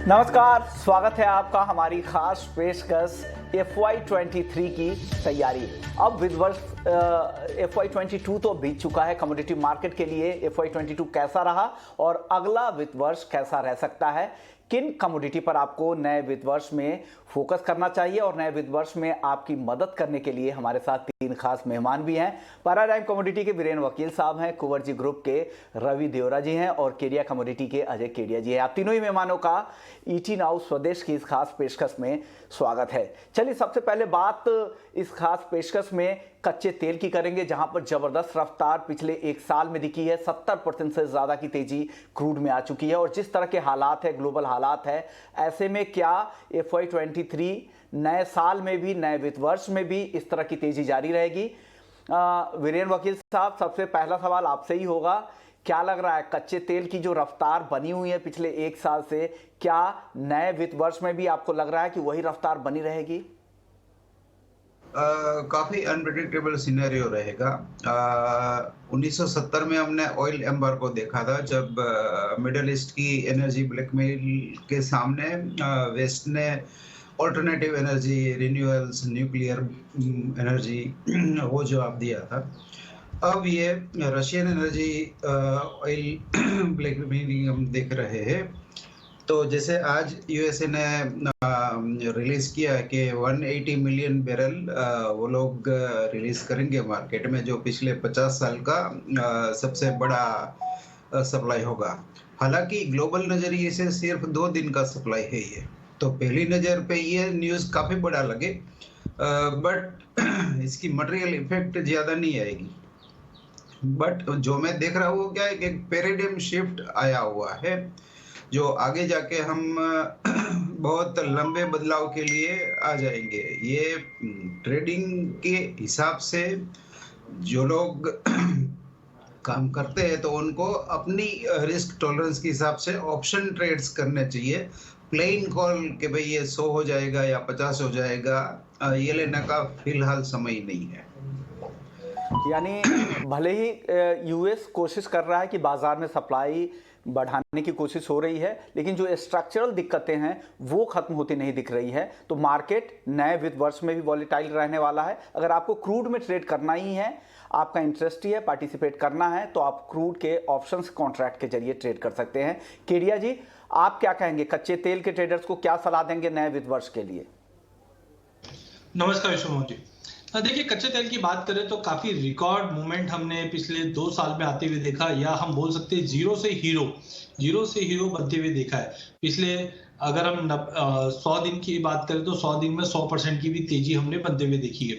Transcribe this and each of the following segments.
नमस्कार, स्वागत है आपका हमारी खास पेशकश FY23 की तैयारी। अब वित्त वर्ष FY22 तो बीत चुका है। कमोडिटी मार्केट के लिए FY22 कैसा रहा और अगला वित्त वर्ष कैसा रह सकता है, किन कमोडिटी पर आपको नए वित्त वर्ष में फोकस करना चाहिए और नए वित्त वर्ष में आपकी मदद करने के लिए हमारे साथ तीन खास मेहमान भी हैं। पैराडाइम कमोडिटी के वीरेंद्र वकील साहब हैं, कुंवरजी ग्रुप के रवि देवरा जी हैं और केडिया कमोडिटी के अजय केडिया जी हैं। आप तीनों ही मेहमानों का ईटी नाउ स्वदेश की इस खास पेशकश में स्वागत है। चलिए, सबसे पहले बात इस खास पेशकश में कच्चे तेल की करेंगे, जहां पर जबरदस्त रफ्तार पिछले एक साल में दिखी है। 70% से ज्यादा की तेजी क्रूड में आ चुकी है और जिस तरह के हालात है, ग्लोबल हालात है, ऐसे में क्या FY23 नए साल में भी, नए वित्त वर्ष में भी इस तरह की तेजी जारी रहेगी? वीरेंद्र वकील साहब, सबसे पहला सवाल आपसे ही होगा। क्या लग रहा है, कच्चे तेल की जो रफ्तार बनी हुई है पिछले एक साल से, क्या नए वित्त वर्ष में भी आपको लग रहा है कि वही रफ्तार बनी रहेगी? काफी अनप्रेडिक्टेबल सिनेरियो रहेगा। 1970 में हमने ऑयल एम्बार्गो देखा था, जब मिडल ईस्ट की एनर्जी ब्लैकमेल के सामने वेस्ट ने alternative energy, renewables, nuclear energy वो जवाब दिया था। अब ये रशियन एनर्जी ऑयल ब्लैकमेलिंग हम देख रहे हैं। तो जैसे आज यूएसए ने रिलीज किया कि 180 मिलियन बैरल वो लोग रिलीज करेंगे मार्केट में, जो पिछले 50 साल का सबसे बड़ा सप्लाई होगा। हालांकि ग्लोबल नजरिए से सिर्फ 2 दिन का सप्लाई है ये, तो पहली नज़र पे ये न्यूज़ काफ़ी बड़ा लगे, बट इसकी मटेरियल इफेक्ट ज़्यादा नहीं आएगी। बट जो मैं देख रहा हूँ क्या है कि एक पैराडाइम शिफ्ट आया हुआ है, जो आगे जाके हम बहुत लंबे बदलाव के लिए आ जाएंगे। ये ट्रेडिंग के हिसाब से जो लोग काम करते हैं तो उनको अपनी रिस्क टॉलरेंस के हिसाब से ऑप्शन ट्रेड्स करने चाहिए। प्लेन कॉल के भाई ये 100 हो जाएगा या 50 हो जाएगा, ये लेने का फिलहाल समय नहीं है। यानी भले ही यूएस कोशिश कर रहा है कि बाजार में सप्लाई बढ़ाने की कोशिश हो रही है, लेकिन जो स्ट्रक्चरल दिक्कतें हैं वो खत्म होती नहीं दिख रही है। तो मार्केट नए वित्त वर्ष में भी वॉलेटाइल रहने वाला है। अगर आपको क्रूड में ट्रेड करना ही है, आपका इंटरेस्ट ही है, पार्टिसिपेट करना है, तो आप क्रूड के ऑप्शंस कॉन्ट्रैक्ट के जरिए ट्रेड कर सकते हैं। केडिया जी, आप क्या कहेंगे, कच्चे तेल के ट्रेडर्स को क्या सलाह देंगे नए वित्त वर्ष के लिए? नमस्कार विश्वमोहन जी। देखिए, कच्चे तेल की बात करें तो काफी रिकॉर्ड मूवमेंट हमने पिछले 2 साल में आते हुए देखा, या हम बोल सकते हैं जीरो से हीरो बनते हुए देखा है। पिछले अगर हम 100 दिन की बात करें तो 100 दिन में 100% की भी तेजी हमने बनते हुए देखी है।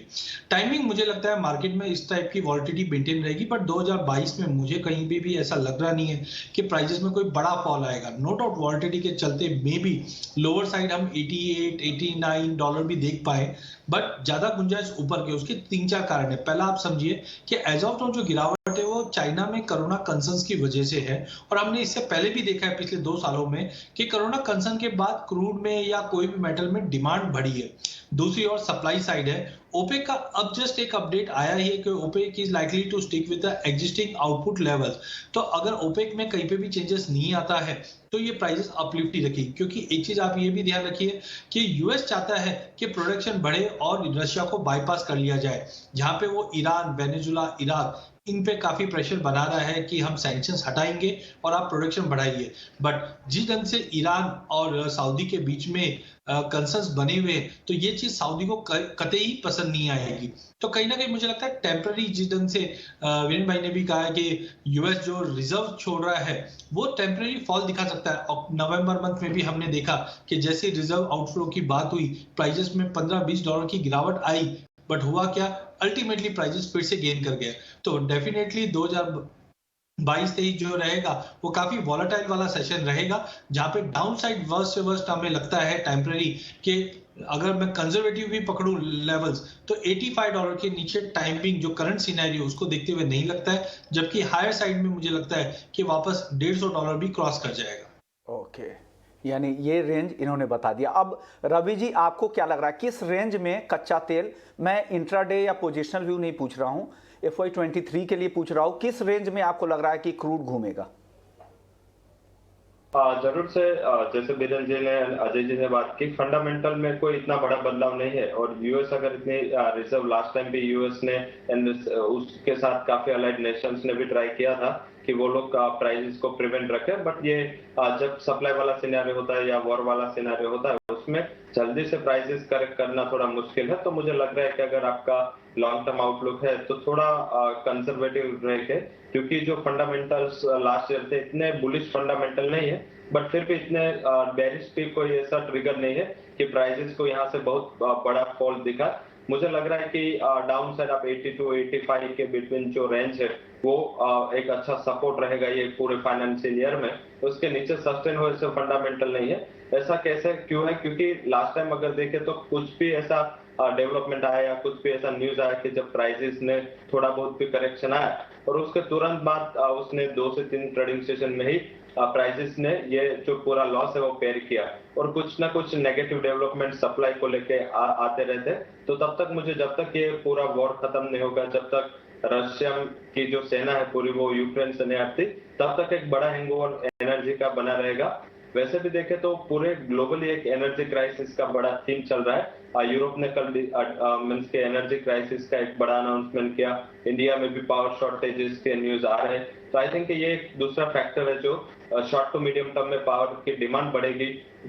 टाइमिंग मुझे लगता है मार्केट में इस टाइप की वॉलिटिलिटी मेंटेन रहेगी, बट 2022 में मुझे कहीं भी ऐसा लग रहा नहीं है कि प्राइसेस में कोई बड़ा फॉल आएगा। नो डाउट वॉलिटिलिटी के चलते मे बी लोअर साइड हम 88, 89 डॉलर भी देख पाए, बट ज्यादा गुंजाइश ऊपर के। उसके 3-4 कारण है। पहला, आप समझिए कि एज ऑफ नाउ जो गिरावट है वो चाइना में कोरोना कंसर्न्स की वजह से है, और हमने इससे पहले भी देखा है पिछले 2 सालों में कि कोरोना कंसर्न के बाद क्रूड में या कोई भी मेटल में डिमांड बढ़ी है। दूसरी ओर सप्लाई साइड है। ओपेक का अब जस्ट एक अपडेट आया ही है कि OPEC is likely to stick with the existing output levels. तो अगर ओपेक में कहीं पे भी चेंजेस नहीं आता है तो ये प्राइसेस अपलिफ्ट ही रखेगी, क्योंकि एक चीज आप ये भी ध्यान रखिए कि यूएस चाहता है कि प्रोडक्शन बढ़े और रशिया को बाईपास कर लिया जाए, जहां पे वो ईरान, वेनेजुला, इराक इन पे काफी प्रेशर बना रहा है कि हम सैंक्शंस हटाएंगे और आप प्रोडक्शन बढ़ाइए। बट जिस ढंग से ईरान और सऊदी के बीच में कंसर्न्स बने हुए, तो ये चीज सऊदी को कतई पसंद नहीं आएगी। तो कहीं ना कहीं मुझे लगता है टेम्पररी, जिस ढंग से वीरेंद्र भाई ने भी कहा है कि यूएस जो रिजर्व छोड़ रहा है वो टेम्पररी फॉल दिखा सकता है। और नवंबर मंथ में भी हमने देखा कि जैसे रिजर्व आउटफ्लो की बात हुई, प्राइसेस में 15-20 डॉलर की गिरावट आई, बट हुआ क्या, अल्टीमेटली प्राइसेस फिर से गेन कर गए। तो डेफिनेटली 2022-23 जो रहेगा वो काफी वॉलेटाइल वाला सेशन रहेगा, जहां पे डाउन साइड वर्स्ट से वर्स्ट हमें लगता है टेम्पररी कि अगर मैं कंजर्वेटिव भी पकड़ूं लेवल्स तो 85 डॉलर के नीचे टाइमिंग जो करंट सिनेरियो उसको देखते हुए नहीं लगता है, जबकि हायर साइड में मुझे लगता है कि वापस 150 डॉलर भी क्रॉस कर जाएगा। ओके, यानी ये रेंज इन्होंने बता दिया। अब रवि जी, आपको क्या लग रहा है, किस रेंज में कच्चा तेल, मैं इंट्राडे या पोजिशनल व्यू नहीं पूछ रहा हूं, FY23 के लिए पूछ रहा हूं, किस रेंज में आपको लग रहा है कि क्रूड घूमेगा? जरूर से जैसे बीरेन जी ने अजय जी ने बात की, फंडामेंटल में कोई इतना बड़ा बदलाव नहीं है। और यूएस अगर इतनी रिजर्व, लास्ट टाइम भी यूएस ने उसके साथ काफी अलाइड नेशंस ने भी ट्राई किया था कि वो लोग प्राइसेस को प्रिवेंट रखें, बट ये जब सप्लाई वाला सिनेरियो होता है या वॉर वाला सिनेरियो होता है उसमें जल्दी से प्राइसेस करेक्ट करना थोड़ा मुश्किल है। तो मुझे लग रहा है कि अगर आपका लॉन्ग टर्म आउटलुक है तो थोड़ा कंजर्वेटिव रहेंगे, क्योंकि जो फंडामेंटल्स लास्ट ईयर थे इतने बुलिश फंडामेंटल नहीं है, बट फिर भी इतने बेरिश भी कोई ऐसा ट्रिगर नहीं है कि प्राइसेस को यहाँ से बहुत बड़ा फॉल दिखा। मुझे लग रहा है कि डाउन साइड आप 80 to 85 के बिटवीन जो रेंज है वो एक अच्छा सपोर्ट रहेगा ये पूरे फाइनेंशियल ईयर में। उसके नीचे सस्टेन हो ऐसे फंडामेंटल नहीं है। ऐसा कैसे क्यों है? क्योंकि लास्ट टाइम अगर देखें तो कुछ भी ऐसा डेवलपमेंट आया या कुछ भी ऐसा न्यूज आया कि जब प्राइसेस ने थोड़ा बहुत भी करेक्शन आया और उसके तुरंत बाद उसने 2 से 3 ट्रेडिंग सेशन में ही प्राइसेस ने ये जो पूरा लॉस है वो पेयर किया। और कुछ ना कुछ नेगेटिव डेवलपमेंट सप्लाई को लेके आते रहते। तो तब तक मुझे, जब तक ये पूरा वॉर खत्म नहीं होगा, जब तक रशिया की जो सेना है पूरी वो यूक्रेन से नहीं हटती, तब तक एक बड़ा हैंगओवर एनर्जी का बना रहेगा। वैसे भी देखें तो पूरे ग्लोबली एक एनर्जी क्राइसिस का बड़ा थीम चल रहा है। यूरोप ने कल मींस के एनर्जी क्राइसिस का एक बड़ा अनाउंसमेंट किया। इंडिया में भी पावर शॉर्टेजेस के न्यूज आ रहे हैं। तो आई थिंक ये एक दूसरा फैक्टर है जो शॉर्ट टू मीडियम टर्म में पावर की डिमांड बढ़ेगी,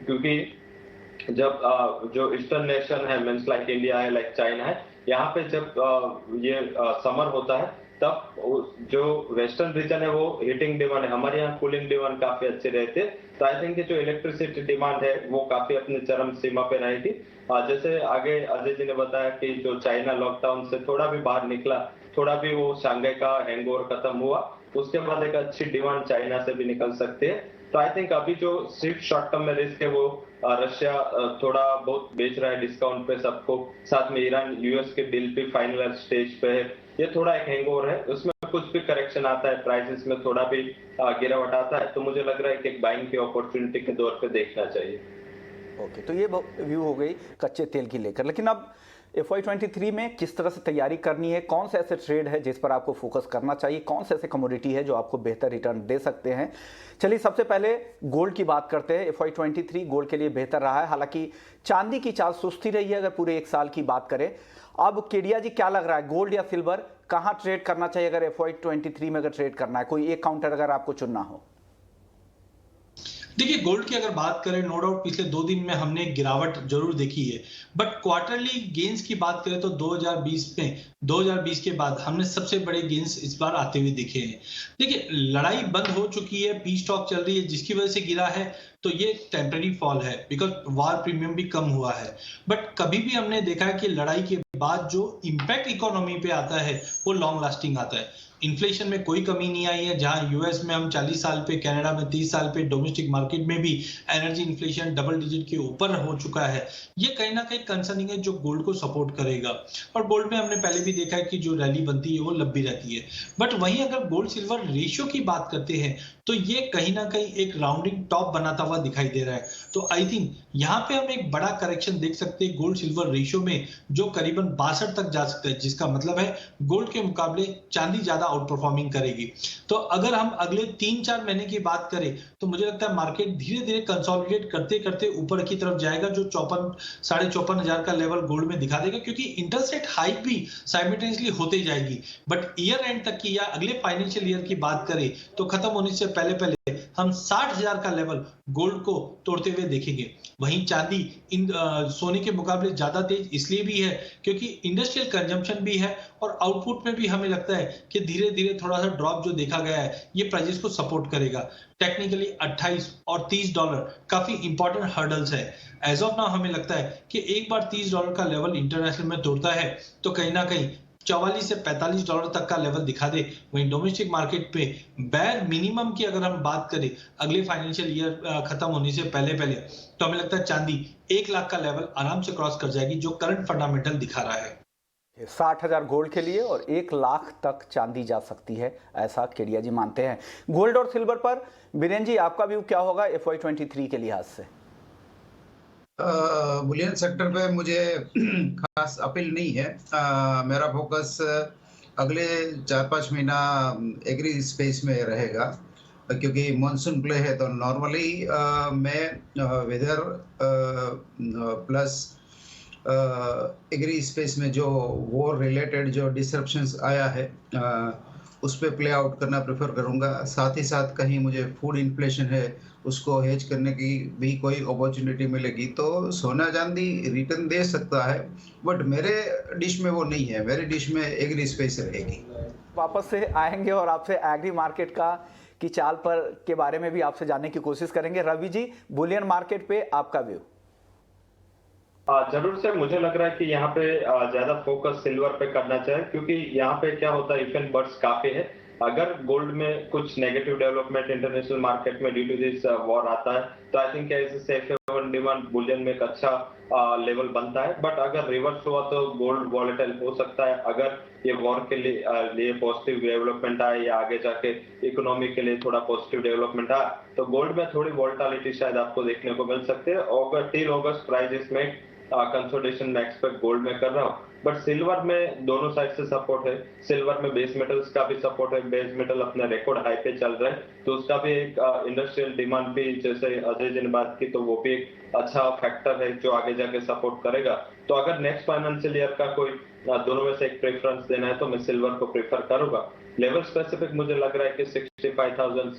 क्योंकि जब जो ईस्टर्न नेशन है मींस लाइक इंडिया है, लाइक चाइना है, यहाँ पे जब ये समर होता है तब जो वेस्टर्न रीजन है वो हीटिंग डिमांड है, हमारे यहाँ कूलिंग डिमांड काफी अच्छे रहते हैं। तो आई थिंक जो इलेक्ट्रिसिटी डिमांड है वो काफी अपने चरम सीमा पे रहेगी। जैसे आगे अजय जी ने बताया कि जो चाइना लॉकडाउन से थोड़ा भी बाहर निकला, थोड़ा भी वो शांघाई का हैंगओवर खत्म हुआ, उसके बाद एक अच्छी डिमांड चाइना से भी निकल सकती है। तो आई थिंक अभी जो सिर्फ शॉर्ट टर्म में रिस्क है वो रशिया थोड़ा बहुत बेच रहा है डिस्काउंट पे सबको, साथ में ईरान यूएस के डील पे फाइनल स्टेज पे है। ये थोड़ा एक हैंगओवर है, उसमें कुछ भी करेक्शन आता है, प्राइसेस में थोड़ा भी गिरावट आता है, तो मुझे लग रहा है कि एक बाइंग की अपॉर्चुनिटी के तौर पे देखना चाहिए। ओके, तो ये व्यू हो गई कच्चे तेल की लेकर। लेकिन अब FY23 में किस तरह से तैयारी करनी है, कौन से ऐसे ट्रेड है जिस पर आपको फोकस करना चाहिए, कौन से ऐसे कमोडिटी है जो आपको बेहतर रिटर्न दे सकते हैं? चलिए सबसे पहले गोल्ड की बात करते हैं। FY23 गोल्ड के लिए बेहतर रहा है, हालांकि चांदी की चाल सुस्ती रही है अगर पूरे एक साल की बात करें। अब केडिया जी क्या लग रहा है, गोल्ड या सिल्वर कहाँ ट्रेड करना चाहिए अगर FY23 में अगर ट्रेड करना है? कोई एक काउंटर अगर आपको चुनना हो। देखिए, गोल्ड की अगर बात करें, नो डाउट पिछले 2 दिन में हमने गिरावट जरूर देखी है, बट क्वार्टरली गेन्स की बात करें तो 2020 के बाद हमने सबसे बड़े गेन्स इस बार आते हुए देखे हैं। देखिए, लड़ाई बंद हो चुकी है, पीस टॉक चल रही है, जिसकी वजह से गिरा है, तो ये टेम्पररी फॉल है, बिकॉज वार प्रीमियम भी कम हुआ है। बट कभी भी हमने देखा है कि लड़ाई के बाद जो इंपैक्ट इकोनॉमी पे आता है वो लॉन्ग लास्टिंग आता है। इन्फ्लेशन में कोई कमी नहीं आई है, जहां यूएस में हम 40 साल पे, कनाडा में 30 साल पे, डोमेस्टिक मार्केट में भी एनर्जी इन्फ्लेशन डबल डिजिट के ऊपर हो चुका है। ये कहीं ना कहीं कंसर्निंग है जो गोल्ड को सपोर्ट करेगा। और गोल्ड में हमने पहले भी देखा है कि जो रैली बनती है वो लंबी रहती है। बट वहीं अगर गोल्ड सिल्वर रेशियो की बात करते हैं तो ये कहीं ना कहीं एक राउंडिंग टॉप बनाता हुआ दिखाई दे रहा है। तो आई थिंक यहाँ पे हम एक बड़ा करेक्शन देख सकते हैं गोल्ड सिल्वर रेशियो में, जो करीबन 62 तक जा सकता है, जिसका मतलब है गोल्ड के मुकाबले चांदी ज्यादा आउट परफॉर्मिंग करेगी। तो अगर हम अगले 3-4 महीने की बात करें तो मुझे लगता है मार्केट धीरे धीरे कंसोलिडेट करते करते ऊपर की तरफ जाएगा, जो 54,500 का लेवल गोल्ड में दिखा देगा, क्योंकि इंटरेस्ट रेट हाइक भी साइमल्टेनियसली होते जाएगी। बट ईयर एंड तक की या अगले फाइनेंशियल ईयर की बात करें तो खत्म होने से पहले हम 60,000 का लेवल गोल्ड को तोड़ते हुए देखेंगे। वहीं चांदी सोने के मुकाबले ज्यादा तेज इसलिए भी है क्योंकि इंडस्ट्रियल कंजम्पशन भी है और आउटपुट में भी हमें लगता है कि धीरे धीरे थोड़ा सा ड्रॉप जो देखा गया है ये प्राइसेस को सपोर्ट करेगा। टेक्निकली 28 और $30 काफी इंपॉर्टेंट हर्डल्स है। एज ऑफ नाउ हमें लगता है कि एक बार $30 का लेवल इंटरनेशनल में तोड़ता है तो कहीं ना कहीं 44 से $45 तक का लेवल दिखा दे। वहीं डोमेस्टिक मार्केट पे बैर मिनिमम की अगर हम बात करें अगले फाइनेंशियल ईयर खत्म होने से पहले तो हमें लगता है चांदी 1 लाख का लेवल आराम से क्रॉस कर जाएगी, जो करंट फंडामेंटल दिखा रहा है। 60,000 गोल्ड के लिए और 1 लाख तक चांदी जा सकती है, ऐसा केडिया जी मानते हैं। गोल्ड और सिल्वर पर बीरेन जी आपका व्यू क्या होगा FY23 के लिहाज से? बुलियन सेक्टर पे मुझे खास अपील नहीं है। मेरा फोकस अगले 4-5 महीना एग्री स्पेस में रहेगा। क्योंकि मॉनसून प्ले है तो नॉर्मली मैं वेदर प्लस एग्री स्पेस में जो वॉर रिलेटेड जो डिसरप्शंस आया है उस पे प्ले आउट करना प्रेफर करूंगा। साथ ही साथ कहीं मुझे फूड इन्फ्लेशन है उसको हेज करने की भी कोई अपॉर्चुनिटी मिलेगी तो सोना चांदी रिटर्न दे सकता है, बट मेरे डिश में वो नहीं है। मेरे डिश में एग्री स्पेस रहेगी। वापस से आएंगे और आपसे एग्री मार्केट का की चाल पर के बारे में भी आपसे जानने की कोशिश करेंगे। रवि जी, बुलियन मार्केट पे आपका व्यू? जरूर से मुझे लग रहा है कि यहाँ पे ज्यादा फोकस सिल्वर पे करना चाहिए, क्योंकि यहाँ पे क्या होता है, इफ एंड बट्स काफी है। अगर गोल्ड में कुछ नेगेटिव डेवलपमेंट इंटरनेशनल मार्केट में ड्यू टू दिस वॉर आता है तो I think as safe haven demand bullion में एक अच्छा लेवल बनता है। बट अगर रिवर्स हुआ तो गोल्ड वॉलेटाइल हो सकता है। अगर ये वॉर के लिए पॉजिटिव डेवलपमेंट आए या आगे जाके इकोनॉमी के लिए थोड़ा पॉजिटिव डेवलपमेंट आए तो गोल्ड में थोड़ी वॉलेटिलिटी शायद आपको देखने को मिल सकती है। टिल ऑगस्ट प्राइजेस में कंसोलिडेशन में एक्सपेक्ट गोल्ड में कर रहा हूँ, बट सिल्वर में दोनों साइड से सपोर्ट है। सिल्वर में बेस मेटल्स का भी सपोर्ट है। बेस मेटल अपने रिकॉर्ड हाई पे चल रहे हैं तो उसका भी एक इंडस्ट्रियल डिमांड भी, जैसे अजय जी ने बात की, तो वो भी एक अच्छा फैक्टर है जो आगे जाके सपोर्ट करेगा। तो अगर नेक्स्ट फाइनेंशियल ईयर का कोई दोनों में से एक प्रेफरेंस देना है तो मैं सिल्वर को प्रेफर करूंगा। लेवल स्पेसिफिक मुझे लग रहा है कि 65,000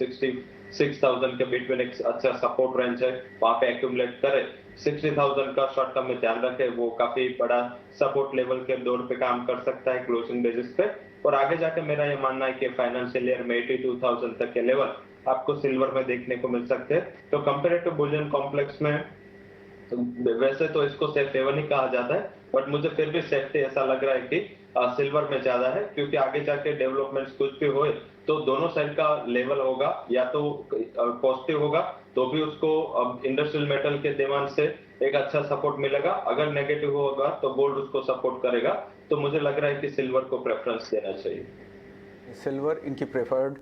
66,000 के बिटवीन एक अच्छा सपोर्ट रेंज है, वहां पे एक्यूमुलेट करे। 60,000 का शॉर्ट टर्म में ध्यान रखे, वो काफी बड़ा सपोर्ट लेवल के दौर पे काम कर सकता है क्लोजिंग बेसिस पे। और आगे जाके मेरा ये मानना है कि फाइनेंशियल ईयर में 82,000 तक के लेवल आपको सिल्वर में देखने को मिल सकते हैं। तो कंपेरेटिव बुलियन कॉम्प्लेक्स में वैसे तो इसको सेफ हेवन ही कहा जाता है, बट मुझे फिर भी सेफ्टी ऐसा लग रहा है कि सिल्वर में ज्यादा है, क्योंकि आगे जाके डेवलपमेंट्स कुछ भी होए तो दोनों साइड का लेवल होगा, या तो पॉजिटिव होगा तो भी उसको इंडस्ट्रियल मेटल के डिमांड से एक अच्छा सपोर्ट मिलेगा। अगर नेगेटिव होगा तो गोल्ड उसको सपोर्ट करेगा। तो मुझे लग रहा है कि सिल्वर को प्रेफरेंस देना चाहिए। सिल्वर इनकी प्रेफर्ड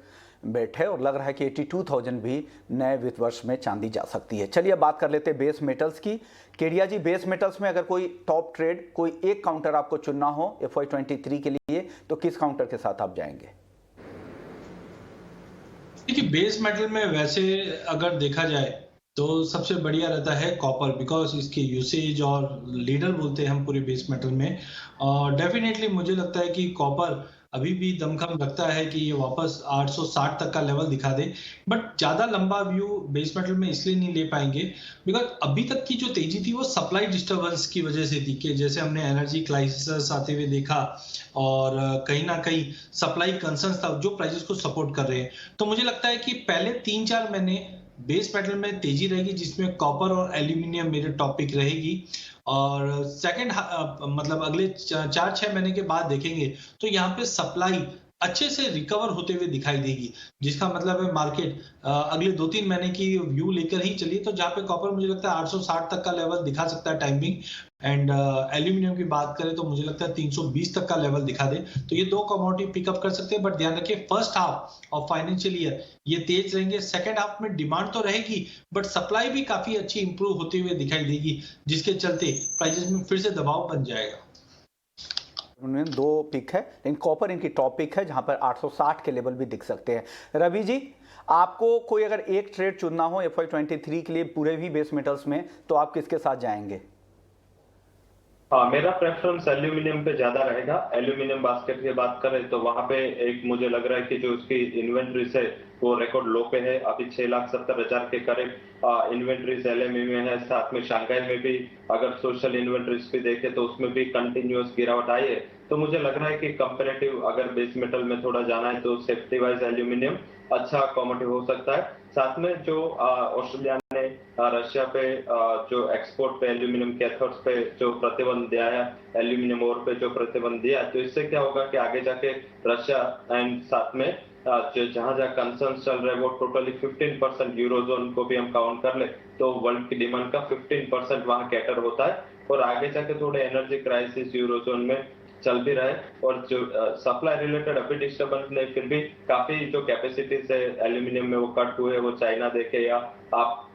बेट है और लग रहा है कि 82,000 भी नए वित्त वर्ष में चांदी जा सकती है। चलिए बात कर लेते हैं बेस मेटल्स की। केडिया जी, बेस मेटल्स में अगर कोई टॉप ट्रेड, कोई एक काउंटर आपको चुनना हो FY23 के लिए तो किस काउंटर के साथ आप जाएंगे? देखिए, बेस मेटल में वैसे अगर देखा जाए तो सबसे बढ़िया रहता है कॉपर, बिकॉज इसके यूसेज और लीडर बोलते हैं हम पूरे बेस मेटल में। और डेफिनेटली मुझे लगता है कि कॉपर अभी भी दमखम रखता है कि ये वापस 860 तक का लेवल दिखा दे। बट ज्यादा लंबा व्यू बेस मेटल में इसलिए नहीं ले पाएंगे बिकॉज अभी तक की जो तेजी थी वो सप्लाई डिस्टर्बेंस की वजह से थी, कि जैसे हमने एनर्जी क्राइसिस आते हुए देखा और कहीं ना कहीं सप्लाई कंसर्न्स था जो प्राइसेस को सपोर्ट कर रहे हैं। तो मुझे लगता है कि पहले 3-4 महीने बेस मेटल में तेजी रहेगी, जिसमें कॉपर और एल्यूमिनियम मेरे टॉपिक रहेगी। और सेकंड मतलब अगले 4-6 महीने के बाद देखेंगे तो यहाँ पे सप्लाई अच्छे से रिकवर होते हुए दिखाई देगी, जिसका मतलब है मार्केट अगले 2-3 महीने की व्यू लेकर ही चलिए। तो जहाँ पे कॉपर मुझे लगता है 860 तक का लेवल दिखा सकता है टाइमिंग, एंड एल्यूमिनियम की बात करें तो मुझे लगता है 320 तक का लेवल दिखा दे। तो ये दो कमोडिटी पिकअप कर सकते हैं, बट ध्यान रखिए first half of financial year ये तेज रहेंगे। सेकंड हाफ में डिमांड तो रहेगी बट सप्लाई भी काफी अच्छी इंप्रूव होते हुए दिखाई देगी, जिसके चलते प्राइसेस में फिर से दबाव बन जाएगा। उनमें दो पिक है, लेकिन कॉपर इनकी टॉप पिक है जहां पर 860 के लेवल भी दिख सकते हैं। रवि जी, आपको कोई अगर एक ट्रेड चुनना हो FY23 के लिए पूरे भी बेस मेटल्स में तो आप किसके साथ जाएंगे? हाँ, मेरा प्रेफरेंस एल्यूमिनियम पे ज्यादा रहेगा। एल्यूमिनियम बास्केट की बात करें तो वहां पे एक मुझे लग रहा है कि जो उसकी इन्वेंट्रीज है वो रिकॉर्ड लो पे है। अभी 6,70,000 के करीब इन्वेंट्रीज एलएमई में है। साथ में शंघाई में भी अगर सोशल इन्वेंट्रीज भी देखे तो उसमें भी कंटिन्यूअस गिरावट आई है। तो मुझे लग रहा है कि कंपेरेटिव अगर बेस मेटल में थोड़ा जाना है तो सेफ्टी वाइज एल्यूमिनियम अच्छा कॉमोडिटी हो सकता है। साथ में जो ऑस्ट्रेलिया ने रशिया पे जो एक्सपोर्ट पे एल्यूमिनियम कैथोड्स पे जो प्रतिबंध दिया है, एल्यूमिनियम ओर पे जो प्रतिबंध दिया, तो इससे क्या होगा कि आगे जाके रशिया एंड साथ में जो जहां जहां कंसर्न चल रहे हैं वो टोटली 15% यूरोजोन को भी हम काउंट कर ले तो वर्ल्ड की डिमांड का 15% वहां कैटर होता है। और आगे जाके थोड़े एनर्जी क्राइसिस यूरोजोन में चल भी रहे और जो सप्लाई रिलेटेड अभी डिस्टर्बेंस नहीं, फिर भी काफी जो कैपेसिटी से एल्यूमिनियम में वो कट हुए, वो चाइना देखे या आप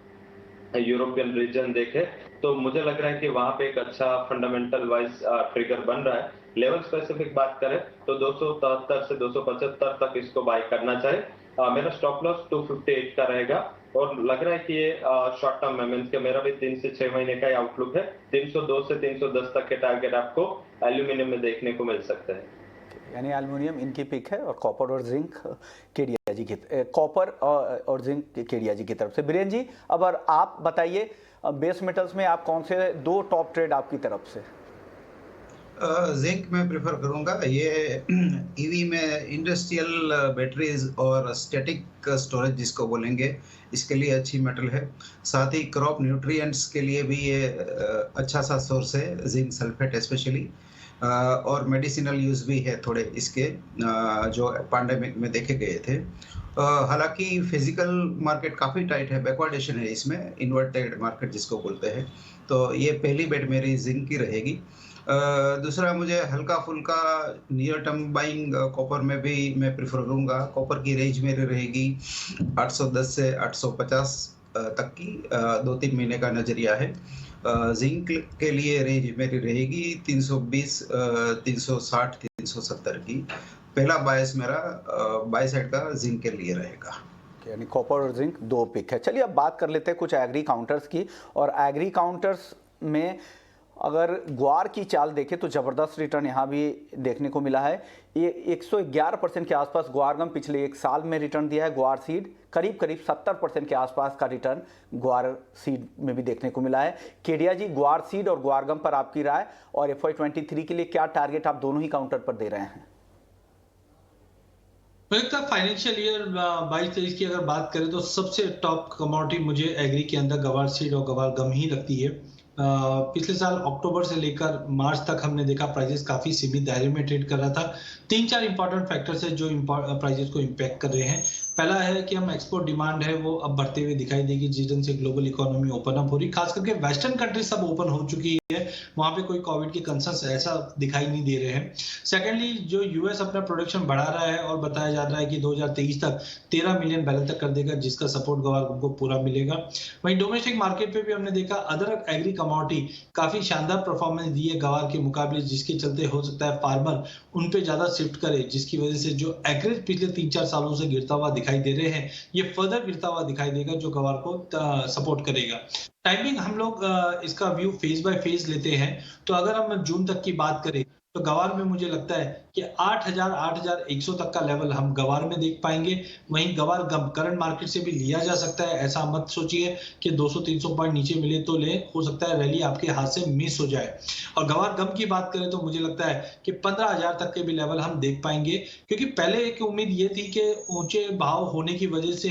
यूरोपियन रीजन देखे, तो मुझे लग रहा है कि वहां पे एक अच्छा फंडामेंटल वाइज ट्रिगर बन रहा है। लेवल स्पेसिफिक बात करें तो 273 से 275 तक इसको बाय करना चाहिए। मेरा स्टॉप लॉस 258 का रहेगा और लग रहा है कि ये शॉर्ट टर्म में मींस के मेरा भी 3 से 6 महीने का ही आउटलुक है। 302 से 310 तक के टारगेट आपको एल्यूमिनियम में देखने को मिल सकते हैं। यानी एल्युमिनियम इनकी पिक है और कॉपर और जिंक केडिया जी की कॉपर और जिंक केडिया जी की तरफ से। बीरेन जी, अब आप बताइए बेस मेटल्स में आप कौन से 2 टॉप ट्रेड आपकी तरफ से? जिंक में प्रेफर करूंगा। ये ईवी में इंडस्ट्रियल बैटरीज और स्टैटिक स्टोरेज जिसको बोलेंगे, इसके लिए अच्छी मेटल है। साथ ही क्रॉप न्यूट्रिएंट्स के लिए भी ये अच्छा सा सोर्स है, जिंक सल्फेट स्पेशली। और मेडिसिनल यूज भी है थोड़े इसके, जो पैंडेमिक में देखे गए थे। हालांकि फिजिकल मार्केट काफ़ी टाइट है, बैकवर्डेशन है इसमें, इन्वर्टेड मार्केट जिसको बोलते हैं। तो ये पहली बेट मेरी जिंक की रहेगी। दूसरा, मुझे हल्का फुल्का नियर टर्म बाइंग कॉपर में भी मैं प्रेफर करूंगा। कॉपर की रेंज मेरी रहेगी 810 से 850 तक की, 2-3 महीने का नजरिया है। जिंक के लिए रेंज मेरी रहेगी 320, 360, 370 की। पहला बायस मेरा बाय साइड का जिंक के लिए रहेगा। यानी कॉपर और जिंक 2 पिक है। चलिए अब बात कर लेते हैं कुछ एग्री काउंटर्स की। और एग्री काउंटर्स में अगर ग्वार की चाल देखें तो ज़बरदस्त रिटर्न यहाँ भी देखने को मिला है। ये 111% के आसपास ग्वार गम पिछले 1 साल में रिटर्न दिया है। ग्वार सीड करीब 70% के आसपास का रिटर्न ग्वार सीड में भी देखने को मिला है। केडिया जी, ग्वार सीड और ग्वार गम पर आपकी राय, और FY23 के लिए क्या टारगेट आप दोनों ही काउंटर पर दे रहे हैं? फाइनेंशियल ईयर 22-23 की अगर बात करें तो सबसे टॉप कमोडिटी मुझे एग्री के अंदर गवार सीड और गवार गम ही लगती है। पिछले साल अक्टूबर से लेकर मार्च तक हमने देखा प्राइसेस काफी सीमित दायरे में ट्रेड कर रहा था। 3-4 इंपॉर्टेंट फैक्टर्स है जो प्राइसेस को इम्पैक्ट कर रहे हैं। पहला है कि हम एक्सपोर्ट डिमांड है वो अब बढ़ते हुए दिखाई देगी जिस दिन से ग्लोबल इकोनॉमी ओपन अप हो रही, खास करके वेस्टर्न कंट्री सब ओपन हो चुकी है, वहां पे कोई कोविड के कंसर्न्स ऐसा दिखाई नहीं दे रहे हैं। सेकेंडली, जो यूएस अपना प्रोडक्शन बढ़ा रहा है और बताया जा रहा है कि 2023 तक 13 मिलियन बैरल तक कर देगा, जिसका सपोर्ट गवार को पूरा मिलेगा। वहीं डोमेस्टिक मार्केट पे भी हमने देखा अदर एग्री कमोडिटी काफी शानदार परफॉर्मेंस दी है गवार के मुकाबले, जिसके चलते हो सकता है फार्मर उन पे ज्यादा शिफ्ट करे, जिसकी वजह से जो एग्रीज पिछले 3-4 सालों से गिरता हुआ दिखाई दे रहे हैं ये फर्दर गिरता हुआ दिखाई देगा, जो गवार को सपोर्ट करेगा। टाइमिंग हम लोग इसका व्यू फेज बाय फेज लेते हैं, तो अगर हम जून तक की बात करें तो गवार में मुझे लगता है कि 8,100 तक का लेवल हम गवार में देख पाएंगे। वहीं गवार गम करंट मार्केट से भी लिया जा सकता है, ऐसा मत सोचिए कि 200-300 पॉइंट नीचे मिले तो ले, हो सकता है रैली आपके हाथ से मिस हो जाए। और गवार गम की बात करें तो मुझे लगता है कि 15,000 तक के भी लेवल हम देख पाएंगे, क्योंकि पहले एक उम्मीद ये थी कि ऊंचे भाव होने की वजह से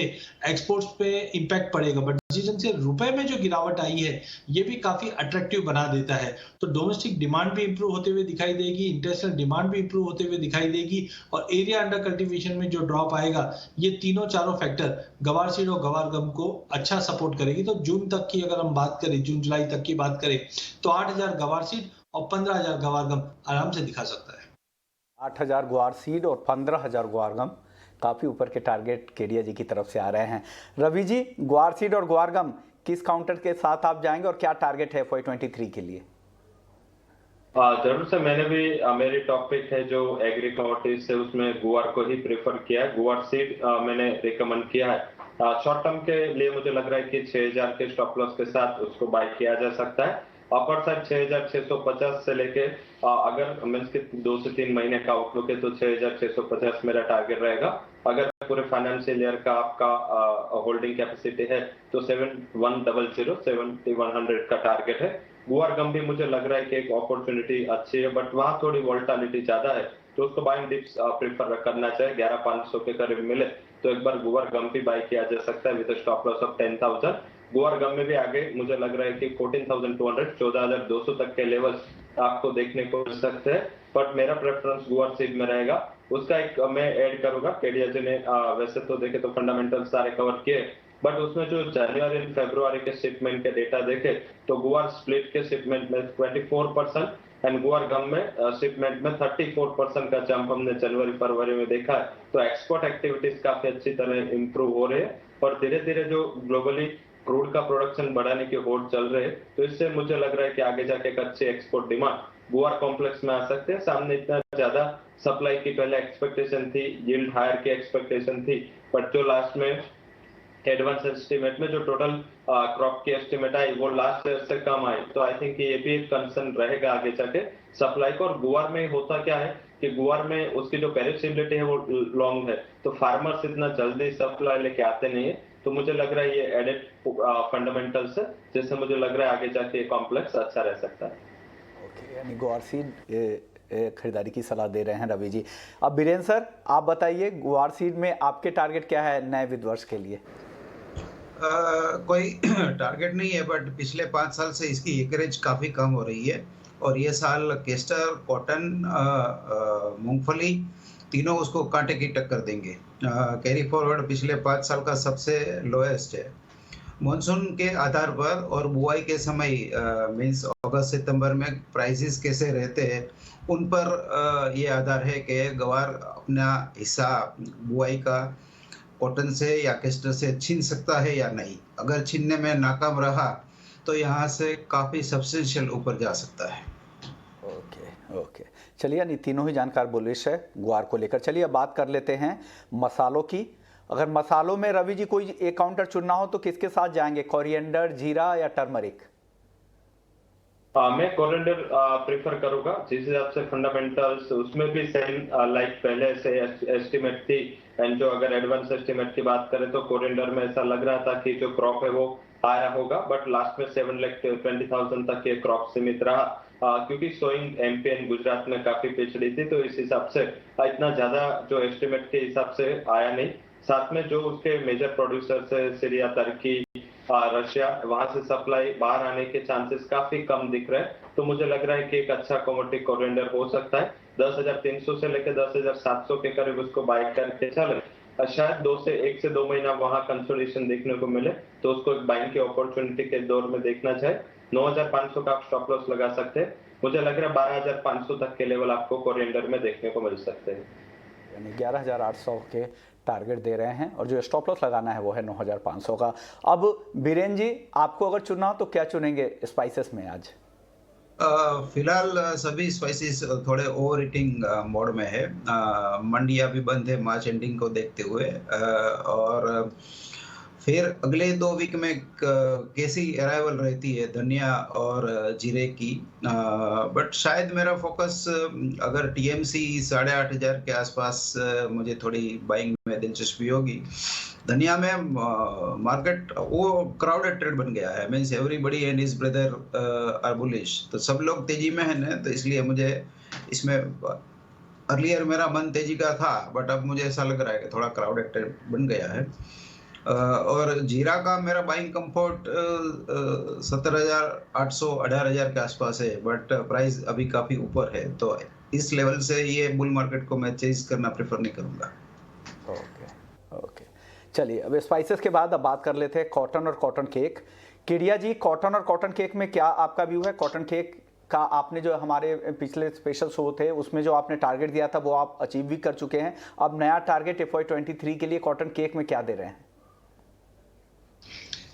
एक्सपोर्ट्स पे इंपैक्ट पड़ेगा, बट जिस से रुपए में जो गिरावट आई है ये भी काफी अट्रैक्टिव बना देता है। तो डोमेस्टिक डिमांड भी इंप्रूव होते हुए दिखाई देगी, इंटरनेशनल डिमांड भी इंप्रूव होते हुए दिखाई देगी, और एरिया अंडर कल्टीवेशन में जो ड्रॉप आएगा, ये चारों फैक्टर गवार सीड और गवार गम को अच्छा सपोर्ट करेगी। तो जून तक की अगर हम बात करें, जून जुलाई तक की बात करें, तो 8,000 गवार सीड और 15,000 गवार गम आराम से दिखा सकता है। 8,000 ग्वार सीड और 15,000 ग्वार गम काफ़ी ऊपर के टारगेट केडिया जी की तरफ से आ रहे हैं। रवि जी, ग्वार सीड और ग्वार गम किस काउंटर के साथ आप जाएंगे और क्या टारगेट है FY23 के लिए? जरूर से, मैंने भी मेरी टॉपिक है जो एग्री कमोडिटीज से उसमें गुआर को ही प्रेफर किया है। गुआर सीड मैंने रिकमेंड किया है। शॉर्ट टर्म के लिए मुझे लग रहा है कि 6,000 के स्टॉप लॉस के साथ उसको बाय किया जा सकता है। अपर साइड 6,650 से लेके अगर मींस के 2 से 3 महीने का आउटलुक है तो 6,650 मेरा टारगेट रहेगा। अगर पूरे फाइनेंशियल ईयर का आपका होल्डिंग कैपेसिटी है तो 7,100, 7,100 का टारगेट है। गुआर गम भी मुझे लग रहा है कि एक अपॉर्चुनिटी अच्छी है, बट वहां थोड़ी वोलेटिलिटी ज्यादा है, तो उसको बाइंग डिप्स प्रेफर करना चाहिए। 11,500 के करीब मिले तो एक बार गुआर गम भी बाय किया जा सकता है विद स्टॉप लॉस ऑफ 10,000। गुआर गम में भी आगे मुझे लग रहा है कि 14,200, 14,200 तक के लेवल्स आपको देखने को मिल सकते हैं, बट मेरा प्रेफरेंस गुआर सीड में रहेगा। उसका एक मैं ऐड करूंगा, केडिया जी ने वैसे तो देखे तो फंडामेंटल सारे कवर किए, बट उसमें जो जनवरी और फरवरी के शिपमेंट के डेटा देखे तो गुआर स्प्लिट के शिपमेंट में 24% एंड गुआर गम में शिपमेंट में 34% का जंप हमने जनवरी फरवरी में देखा है। तो एक्सपोर्ट एक्टिविटीज काफी अच्छी तरह इंप्रूव हो रहे हैं और धीरे धीरे जो ग्लोबली क्रूड का प्रोडक्शन बढ़ाने की होड़ चल रहे हैं, तो इससे मुझे लग रहा है कि आगे जाके एक अच्छी एक्सपोर्ट डिमांड गुआर कॉम्प्लेक्स में आ सकते हैं। सामने इतना ज्यादा सप्लाई की पहले एक्सपेक्टेशन थी, यील्ड हायर की एक्सपेक्टेशन थी, बट जो लास्ट में एडवांस एस्टिमेट में जो टोटल क्रॉप की एस्टिमेट आई वो लास्ट ईयर से कम आई, तो आई थिंक ये भी एक कंसर्न रहेगा आगे जाके सप्लाई को। और गुआर में होता क्या है कि गुआर में उसकी जो पेरिशेबिलिटी है वो लॉन्ग है, तो फार्मर्स इतना जल्दी सप्लाई लेके आते नहीं है। तो मुझे लग रहा है ये एडेड फंडामेंटल्स है जिससे मुझे लग रहा है आगे जाके ये कॉम्प्लेक्स अच्छा रह सकता है। ओके, यानी गुआर सीड खरीदारी की सलाह दे रहे हैं रवि जी। अब बीरेन सर आप बताइए, गुआर सीड में आपके टारगेट क्या है नए वित्त वर्ष के लिए? कोई टारगेट नहीं है, बट पिछले 5 साल से इसकी एकरेज काफी कम हो रही है और ये साल केस्टर, कॉटन, मूंगफली तीनों उसको कांटे की टक्कर देंगे। कैरी फॉरवर्ड पिछले 5 साल का सबसे लोएस्ट है। मॉनसून के आधार पर और बुआई के समय मींस अगस्त सितंबर में प्राइसेस कैसे रहते हैं उन पर ये आधार है कि गवार अपना हिस्सा बुआई का कॉटन से या केस्टर से छीन सकता है या नहीं। अगर छीनने में नाकाम रहा तो यहाँ से काफी सब्सटेंशियल ऊपर जा सकता है। ओके, चलिए, यानी तीनों ही जानकार बुलिश है गुआर को लेकर। चलिए अब बात कर लेते हैं मसालों की। अगर मसालों में रवि जी कोई एक काउंटर चुनना हो तो किसके साथ जाएंगे, कोरिएंडर, जीरा या टर्मरिक? मैं कोरिएंडर प्रेफर करूंगा जिस हिसाब से फंडामेंटल्स उसमें भी सेम लाइक पहले से एस्टिमेट थी। एंड जो अगर एडवांस एस्टिमेट की बात करें तो कोरिएंडर में ऐसा लग रहा था कि जो क्रॉप है वो आया होगा, बट लास्ट में 7,20,000 तक ये क्रॉप सीमित रहा क्योंकि सोइंग एमपी एंड गुजरात में काफी पिछड़ी थी, तो इस हिसाब से इतना ज्यादा जो एस्टिमेट के हिसाब से आया नहीं। साथ में जो उसके मेजर प्रोड्यूसर्स है सीरिया, तुर्की, रशिया, वहां से सप्लाई बाहर आने के चांसेस काफी कम दिख रहे हैं। तो मुझे लग रहा है कि एक अच्छा कमोडिटी कोरिएंडर हो सकता है। 10,300 से लेकर 10,700 के करीब उसको बाय करके चले, शायद 1 से 2 महीना वहां कंसोलिडेशन देखने को मिले तो उसको एक बाइंग की अपॉर्चुनिटी के दौर में देखना चाहिए। 9,500 का आप स्टॉप लॉस लगा सकते हैं। मुझे लग रहा है 12,500 तक के लेवल आपको कोरिएंडर में देखने को मिल सकते हैं। यानी 11,800 के टारगेट दे रहे हैं और जो स्टॉप लॉस लगाना है वो है 9,500 का। अब बीरेन जी आपको अगर चुनना हो तो क्या चुनेंगे स्पाइसेस में आज? फिलहाल सभी स्पाइसेस थोड़े ओवर ईटिंग मोड में है। मंडियां भी बंद है मार्च एंडिंग को देखते हुए, और फिर अगले 2 वीक में कैसी अराइवल रहती है धनिया और जीरे की। बट शायद मेरा फोकस अगर टीएमसी 8,500 के आसपास मुझे थोड़ी बाइंग में दिलचस्पी होगी। धनिया में मार्केट वो क्राउडेड ट्रेड बन गया है, means everybody and his brother are bullish, तो सब लोग तेजी में है ना, तो इसलिए मुझे इसमें अर्लियर मेरा मन तेजी का था, बट अब मुझे ऐसा लग रहा है कि थोड़ा क्राउडेड ट्रेड बन गया है। और जीरा का मेरा बाइंग कंफर्ट 17,800 18,000 के आसपास है, बट प्राइस अभी काफी ऊपर है, तो इस लेवल से ये बुल मार्केट को मैं चेज करना प्रेफर नहीं करूंगा। ओके, चलिए अब स्पाइसेस के बाद अब बात कर लेते हैं कॉटन और कॉटन केक। किडिया जी, कॉटन और कॉटन केक में क्या आपका व्यू है? कॉटन केक का आपने जो हमारे पिछले स्पेशल शो थे उसमें जो आपने टारगेट दिया था वो आप अचीव भी कर चुके हैं। अब नया टारगेट FY23 के लिए कॉटन केक में क्या दे रहे हैं?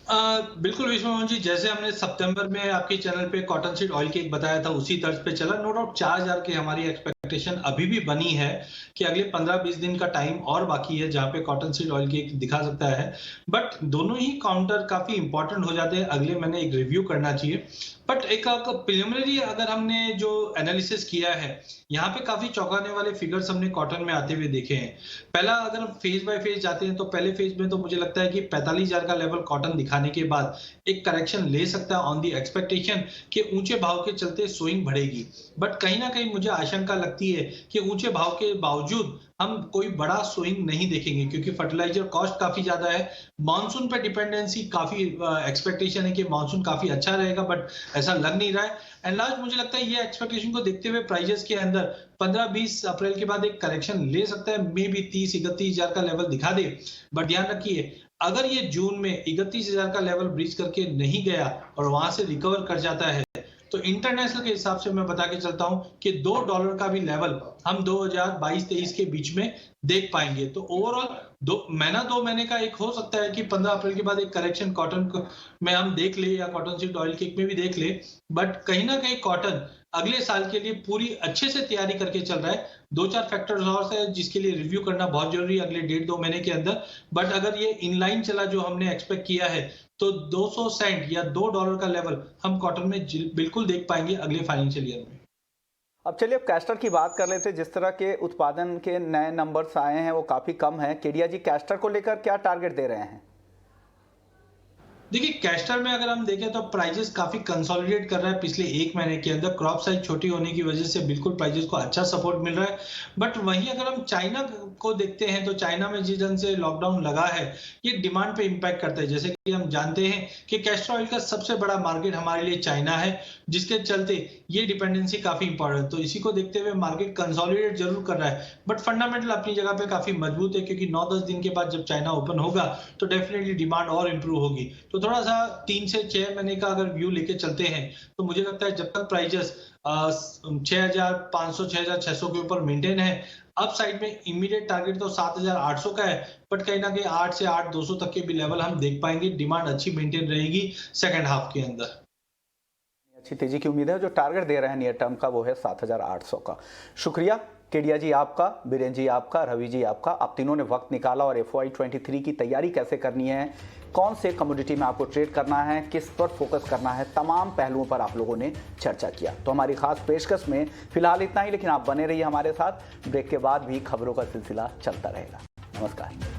बिल्कुल विश्वमोहन जी, जैसे हमने सितंबर में आपके चैनल पे कॉटन सीड ऑयल केक बताया था उसी तर्ज पे चला। नो डाउट 4,000 की हमारी एक्सपेक्टेशन अभी भी बनी है कि अगले 15-20 दिन का टाइम और बाकी है जहां पे कॉटन सीड ऑयल केक दिखा सकता है। बट दोनों ही काउंटर काफी इंपॉर्टेंट हो जाते हैं, अगले महीने एक रिव्यू करना चाहिए। बट एक प्रिलिमिनरी अगर हमने जो एनालिसिस किया है यहाँ पे काफी चौंकाने वाले फिगर्स हमने कॉटन में आते हुए देखे हैं। पहला अगर हम फेज बाय फेज जाते हैं तो पहले फेज में तो मुझे लगता है कि 45,000 का लेवल कॉटन दिखाने के बाद एक करेक्शन ले सकता है ऑन दी एक्सपेक्टेशन कि ऊंचे भाव के चलते स्विंग बढ़ेगी। बट कहीं ना कहीं मुझे आशंका लगती है कि ऊंचे भाव के बावजूद हम कोई बड़ा स्विंग नहीं देखेंगे क्योंकि फर्टिलाइजर कॉस्ट काफी ज्यादा है। मॉनसून पे डिपेंडेंसी काफी एक्सपेक्टेशन है कि मॉनसून काफी अच्छा रहेगा, बट ऐसा लग नहीं रहा है। एंड लास्ट मुझे लगता है ये एक्सपेक्टेशन को देखते हुए प्राइजेस के अंदर 15-20 अप्रैल के बाद एक करेक्शन ले सकता है, मे बी 30-31,000 का लेवल दिखा दे। बट ध्यान रखिए अगर ये जून में 31,000 का लेवल ब्रीच करके नहीं गया और वहां से रिकवर कर जाता है तो इंटरनेशनल के हिसाब से मैं बता के चलता हूं कि $2 का भी लेवल हम 2022-23 के बीच में देख पाएंगे। तो ओवरऑल 2 महीने का एक हो सकता है कि 15 अप्रैल के बाद एक करेक्शन कॉटन में हम देख ले या कॉटन सीड ऑयल केक में भी देख ले। बट कहीं ना कहीं कॉटन अगले साल के लिए पूरी अच्छे से तैयारी करके चल रहा है। 2-4 फैक्टर्स और है जिसके लिए रिव्यू करना बहुत जरूरी है अगले 1.5-2 महीने के अंदर। बट अगर ये इनलाइन चला जो हमने एक्सपेक्ट किया है तो 200 सेंट या $2 का लेवल हम कॉटन में बिल्कुल देख पाएंगे अगले फाइनेंशियल ईयर में। अब चलिए अब कैस्टर की बात कर लेते हैं। जिस तरह के उत्पादन के नए नंबर्स आए हैं वो काफ़ी कम है। केडिया जी कैस्टर को लेकर क्या टारगेट दे रहे हैं? देखिए कैस्टर में अगर हम देखें तो प्राइजेस काफी कंसोलिडेट कर रहा है पिछले 1 महीने के अंदर। क्रॉप साइज छोटी होने की वजह से बिल्कुल प्राइजेस को अच्छा सपोर्ट मिल रहा है। बट वहीं अगर हम चाइना को देखते हैं तो चाइना में जिस ढंग से लॉकडाउन लगा है ये डिमांड पे इम्पैक्ट करता है। जैसे कि हम जानते हैं कि कैस्टर ऑयल का सबसे बड़ा मार्केट हमारे लिए चाइना है, जिसके चलते ये डिपेंडेंसी काफी इंपॉर्टेंट है। तो इसी को देखते हुए मार्केट कंसोलिडेट जरूर कर रहा है बट फंडामेंटल अपनी जगह पे काफी मजबूत है, क्योंकि 9-10 दिन के बाद जब चाइना ओपन होगा तो डेफिनेटली डिमांड और इंप्रूव होगी। तो थोड़ा सा 3 से 6 महीने का अगर व्यू लेके चलते हैं तो मुझे लगता है जब तक प्राइजेस 6500 6600 के ऊपर मेंटेन है, अप साइड में इमीडिएट टारगेट तो 7800 का है, बट कहीं ना कहीं 8 से 8200 तक के भी लेवल हम देख पाएंगे। डिमांड अच्छी मेंटेन रहेगी सेकंड हाफ के अंदर। अच्छी तेजी की उम्मीद है। जो टारगेट दे रहे हैं नियर टर्म का वो है 7800 का। शुक्रिया केडिया जी आपका, बीरेन जी आपका, रवि जी आपका। आप तीनों ने वक्त निकाला और FY23 की तैयारी कैसे करनी है, कौन से कमोडिटी में आपको ट्रेड करना है, किस पर फोकस करना है, तमाम पहलुओं पर आप लोगों ने चर्चा किया। तो हमारी खास पेशकश में फिलहाल इतना ही, लेकिन आप बने रहिए हमारे साथ। ब्रेक के बाद भी खबरों का सिलसिला चलता रहेगा। नमस्कार।